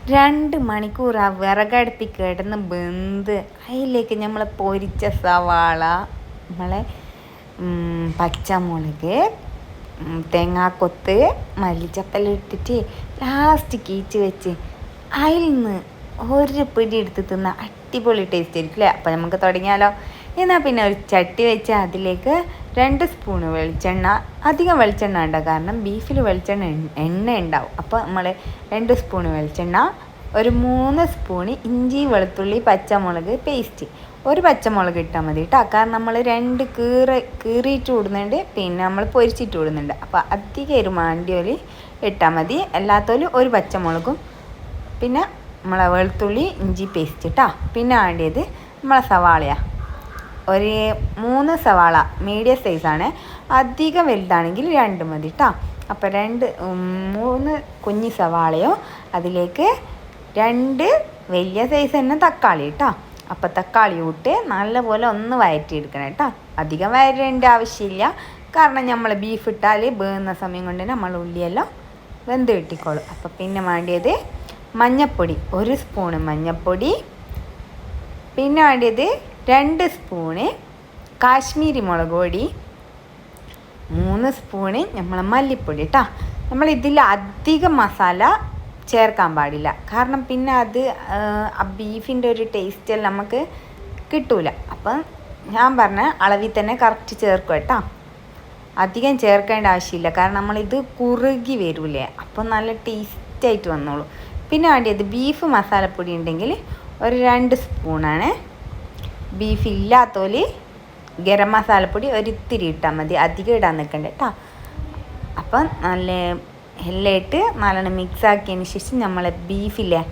2 മണിക്കൂർ ആ വിറകടുപ്പിൽ കിടന്ന് വെന്ത് അതിലേക്ക് നമ്മൾ പൊരിച്ച സവാള, നമ്മളെ പച്ചമുളക്, തേങ്ങാക്കൊത്ത്, മല്ലിച്ചപ്പെല്ലാം ഇട്ടിട്ട് ലാസ്റ്റ് കീച്ച് വെച്ച് അതിൽ നിന്ന് ഒരു പിടി എടുത്ത് തിന്ന അടിപൊളി ടേസ്റ്റ് ആയിരിക്കും അല്ലേ. അപ്പോൾ നമുക്ക് തുടങ്ങിയാലോ. എന്നാൽ പിന്നെ ഒരു ചട്ടി വെച്ച് അതിലേക്ക് 2 സ്പൂണ് വെളിച്ചെണ്ണ, അധികം വെളിച്ചെണ്ണ വേണ്ട, കാരണം ബീഫിൽ എണ്ണ ഉണ്ടാവും. അപ്പോൾ നമ്മൾ 2 സ്പൂണ് വെളിച്ചെണ്ണ, ഒരു 3 സ്പൂണ് ഇഞ്ചി വെളുത്തുള്ളി പച്ചമുളക് പേസ്റ്റ്, ഒരു പച്ചമുളക് ഇട്ടാൽ മതി കേട്ടോ, കാരണം നമ്മൾ 2 കീറിയിട്ട് ഇടുന്നുണ്ട്, പിന്നെ നമ്മൾ പൊരിച്ചിട്ട് ഇടുന്നുണ്ട്. അപ്പോൾ അധികം എരുമാണ്ടിയോലി ഇട്ടാൽ മതി, അല്ലാത്തോലും ഒരു പച്ചമുളകും പിന്നെ നമ്മളെ വെളുത്തുള്ളി ഇഞ്ചി പേസ്റ്റ് കേട്ടോ. പിന്നെ വേണ്ടിയത് നമ്മളെ സവാളയാണ്, ഒരു 3 സവാള മീഡിയം സൈസാണ്, അധികം വലുതാണെങ്കിൽ 2 മതി കേട്ടോ. അപ്പോൾ 3 കുഞ്ഞി സവാളയോ, അതിലേക്ക് 2 വലിയ സൈസ് തന്നെ തക്കാളി കേട്ടോ. അപ്പോൾ തക്കാളി ഇട്ട് നല്ലപോലെ ഒന്ന് വഴറ്റിയെടുക്കണം കേട്ടോ. അധികം വഴറ്റേണ്ട ആവശ്യമില്ല, കാരണം നമ്മൾ ബീഫ് ഇട്ടാൽ വേകുന്ന സമയം കൊണ്ട് നമ്മൾ ഉള്ളിയെല്ലാം വെന്ത് കിട്ടിക്കോളും. അപ്പോൾ പിന്നെ വേണ്ടിയത് മഞ്ഞൾപ്പൊടി, 1 സ്പൂണ് മഞ്ഞൾപ്പൊടി, പിന്നെ വേണ്ടിയത് 2 സ്പൂണ് കാശ്മീരി മുളക് പൊടി, 3 സ്പൂണ് നമ്മളെ മല്ലിപ്പൊടി കേട്ടോ. നമ്മളിതിൽ അധികം മസാല ചേർക്കാൻ പാടില്ല, കാരണം പിന്നെ അത് ആ ബീഫിൻ്റെ ഒരു ടേസ്റ്റെല്ലാം നമുക്ക് കിട്ടൂല. അപ്പം ഞാൻ പറഞ്ഞ അളവിൽ തന്നെ കറക്റ്റ് ചേർക്കും കേട്ടോ. അധികം ചേർക്കേണ്ട ആവശ്യമില്ല, കാരണം നമ്മളിത് കുറുകി വരൂലേ, അപ്പം നല്ല ടേസ്റ്റായിട്ട് വന്നോളൂ. പിന്നെ വേണ്ടിയത് ബീഫ് മസാലപ്പൊടി ഉണ്ടെങ്കിൽ ഒരു 2 സ്പൂണാണ്. ബീഫ് ഇല്ലാത്തോല് ഗരം മസാലപ്പൊടി ഒരിത്തിരി ഇട്ടാൽ മതി, അധികം ഇടാൻ നിൽക്കണ്ട കേട്ടോ. അപ്പം നല്ല എല്ലാം ഇട്ട് നല്ലോണം മിക്സാക്കിയതിന് ശേഷം നമ്മളെ ബീഫില്ലേ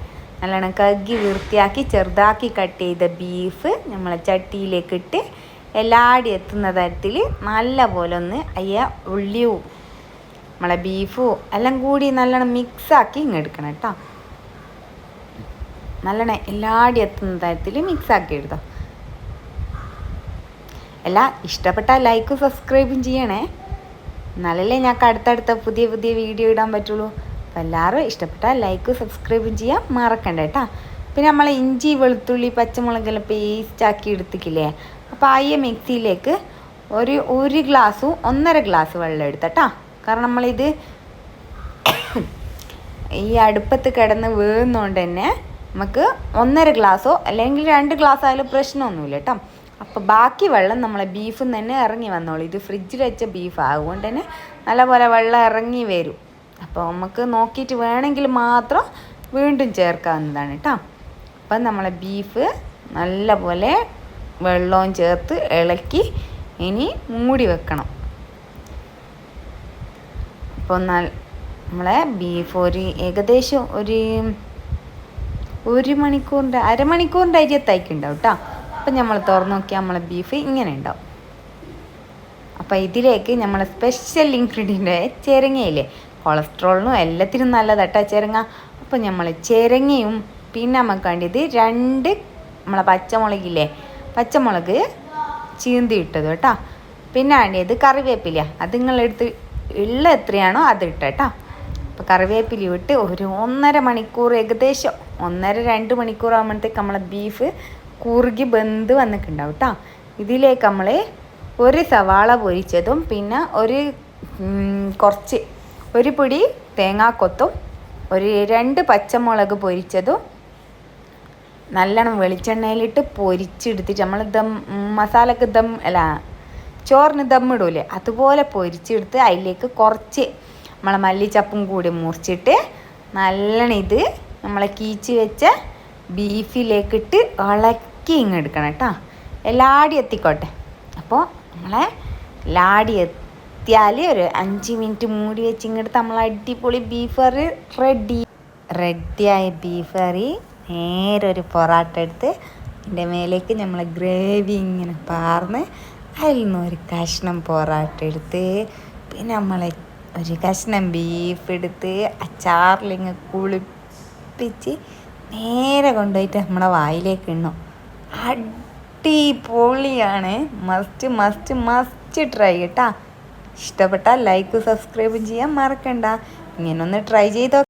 നല്ലോണം കഴുകി വൃത്തിയാക്കി ചെറുതാക്കി കട്ട് ചെയ്ത ബീഫ് നമ്മളെ ചട്ടിയിലേക്ക് ഇട്ട് എല്ലാടി എത്തുന്ന തരത്തിൽ നല്ല പോലെ ഒന്ന് ഉള്ളിയും നമ്മളെ ബീഫും എല്ലാം കൂടി നല്ലോണം മിക്സാക്കി ഇങ്ങെടുക്കണം കേട്ടോ. നല്ലോണം എല്ലാടി എത്തുന്ന തരത്തിൽ മിക്സാക്കി എടുത്തോ. എല്ലാം ഇഷ്ടപ്പെട്ടാൽ ലൈക്കും സബ്സ്ക്രൈബും ചെയ്യണേ, എന്നാലല്ലേ ഞങ്ങൾക്ക് അടുത്തടുത്ത പുതിയ പുതിയ വീഡിയോ ഇടാൻ പറ്റുള്ളൂ. അപ്പോൾ എല്ലാവരും ഇഷ്ടപ്പെട്ടാൽ ലൈക്കും സബ്സ്ക്രൈബും ചെയ്യാൻ മറക്കണ്ട കേട്ടോ. പിന്നെ നമ്മൾ ഇഞ്ചി വെളുത്തുള്ളി പച്ചമുളകെല്ലാം പേസ്റ്റാക്കി എടുത്തിക്കില്ലേ, അപ്പോൾ ആ മിക്സിയിലേക്ക് ഒരു ഗ്ലാസ്സും 1.5 ഗ്ലാസ് വെള്ളം എടുത്തട്ടാ. കാരണം നമ്മളിത് ഈ അടുപ്പത്ത് കിടന്ന് വേകുന്നതുകൊണ്ട് തന്നെ നമുക്ക് 1.5 ഗ്ലാസ്സോ അല്ലെങ്കിൽ 2 ഗ്ലാസ് ആയാലും പ്രശ്നമൊന്നുമില്ല കേട്ടോ. അപ്പോൾ ബാക്കി വെള്ളം നമ്മളെ ബീഫിൽ നിന്ന് തന്നെ ഇറങ്ങി വന്നോളൂ. ഇത് ഫ്രിഡ്ജിൽ വെച്ച ബീഫ് ആയതുകൊണ്ട് തന്നെ നല്ലപോലെ വെള്ളം ഇറങ്ങി വരും. അപ്പോൾ നമുക്ക് നോക്കിയിട്ട് വേണമെങ്കിൽ മാത്രം വീണ്ടും ചേർക്കാവുന്നതാണ് കേട്ടോ. അപ്പം നമ്മളെ ബീഫ് നല്ലപോലെ വെള്ളവും ചേർത്ത് ഇളക്കി ഇനി മൂടി വെക്കണം. അപ്പോൾ നമ്മളെ ബീഫ് ഏകദേശം ഒരു മണിക്കൂറിൻ്റെ അരമണിക്കൂറിൻ്റെ അരിയത്തായിക്കുണ്ടാവും കേട്ടോ. അപ്പം നമ്മൾ തുറന്ന് നോക്കിയാൽ നമ്മളെ ബീഫ് ഇങ്ങനെ ഉണ്ടാവും. അപ്പോൾ ഇതിലേക്ക് നമ്മൾ സ്പെഷ്യൽ ഇൻഗ്രീഡിയൻ്റ് ചിരങ്ങയില്ലേ, കൊളസ്ട്രോളിനും എല്ലാത്തിനും നല്ലതാട്ടോ ചിരങ്ങ. അപ്പോൾ നമ്മൾ ചിരങ്ങയും പിന്നെ നമുക്ക് വേണ്ടിയത് 2 നമ്മളെ പച്ചമുളക് ചീന്തി ഇട്ടത് കേട്ടോ. പിന്നെ വേണ്ടിയത് കറിവേപ്പില, അത് നിങ്ങളെടുത്ത് ഉള്ള എത്രയാണോ അത് ഇട്ടോ. അപ്പോൾ കറിവേപ്പില ഇട്ട് ഒരു 1.5 മണിക്കൂർ, ഏകദേശം 1.5-2 മണിക്കൂർ ആകുമ്പോഴത്തേക്ക് നമ്മളെ ബീഫ് കുറുകി വെന്ത് വന്നിട്ടുണ്ടാവും കേട്ടോ. ഇതിലേക്ക് നമ്മൾ ഒരു സവാള പൊരിച്ചതും പിന്നെ ഒരു പിടി തേങ്ങാക്കൊത്തും 2 പച്ചമുളക് പൊരിച്ചതും നല്ലോണം വെളിച്ചെണ്ണയിലിട്ട് പൊരിച്ചെടുത്തിട്ട് നമ്മൾ മസാലക്ക് ചോറിന് ദമ്മിടൂലേ, അതുപോലെ പൊരിച്ചെടുത്ത് അതിലേക്ക് കുറച്ച് നമ്മളെ മല്ലിച്ചപ്പും കൂടി മുറിച്ചിട്ട് നല്ലോണം ഇത് നമ്മളെ കീച്ച് വെച്ച ബീഫിലേക്കിട്ട് ഇളക്കി ഇങ്ങെടുക്കണം കേട്ടോ. എല്ലാടി എത്തിക്കോട്ടെ. അപ്പോൾ നമ്മളെ ലാടി എത്തിയാൽ ഒരു 5 മിനിറ്റ് മൂടി വെച്ച് ഇങ്ങെടുത്ത് നമ്മൾ അടിപൊളി ബീഫ് കറി റെഡിയായ ബീഫ് കറി നേരെ ഒരു പൊറാട്ട എടുത്ത് അതിൻ്റെ മേലേക്ക് നമ്മൾ ഗ്രേവി ഇങ്ങനെ പാർന്ന് അതിൽ നിന്ന് ഒരു കഷ്ണം പൊറാട്ട എടുത്ത് പിന്നെ നമ്മളെ ഒരു കഷ്ണം ബീഫ് എടുത്ത് അച്ചാറിലിങ്ങ് കുളിപ്പിച്ച് നേരെ കൊണ്ടുപോയിട്ട് നമ്മളെ വായിലേക്ക് ഇണ്ണു. അടിപൊളിയാണ്. മസ്റ്റ് ട്രൈ കേട്ടാ. ഇഷ്ടപ്പെട്ടാൽ ലൈക്ക് സബ്സ്ക്രൈബും ചെയ്യാൻ മറക്കണ്ട. ഇങ്ങനൊന്ന് ട്രൈ ചെയ്തോ.